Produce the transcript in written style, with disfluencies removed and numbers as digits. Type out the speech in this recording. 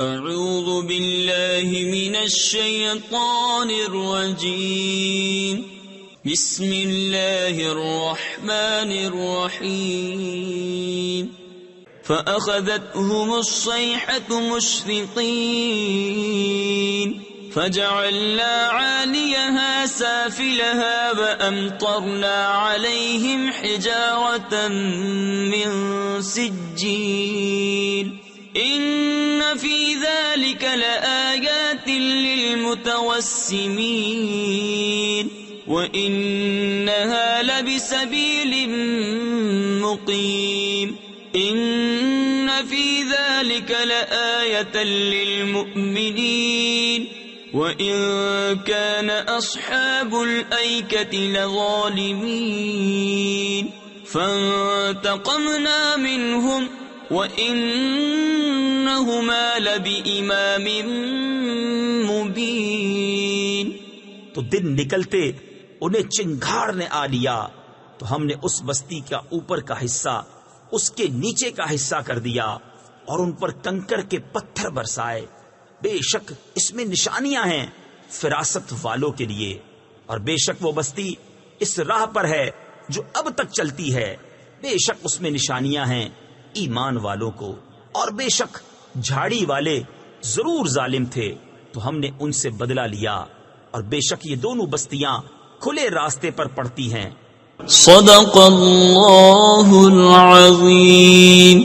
اعوذ باللہ من الشیطان الرجیم بسم اللہ الرحمن الرحیم فأخذتهم الصيحة مشفقين فجعلنا عاليها سافلها وأمطرنا عليهم حجارة من سجيل إن في ذلك لآيات للمتوسمين وإنها لبسبيل مقيم إن في ذلك لآية للمؤمنين وإن كان أصحاب الأيكة لظالمين فانتقمنا منهم وَإِنَّهُمَا لَبِإِمَامٍ مُبِينٍ۔ تو دن نکلتے انہیں چنگھاڑ نے آ لیا تو ہم نے اس بستی کا اوپر کا حصہ اس کے نیچے کا حصہ کر دیا اور ان پر کنکر کے پتھر برسائے۔ بے شک اس میں نشانیاں ہیں فراست والوں کے لیے، اور بے شک وہ بستی اس راہ پر ہے جو اب تک چلتی ہے، بے شک اس میں نشانیاں ہیں ایمان والوں کو، اور بے شک جھاڑی والے ضرور ظالم تھے تو ہم نے ان سے بدلہ لیا، اور بے شک یہ دونوں بستیاں کھلے راستے پر پڑتی ہیں۔ صدق اللہ العظیم۔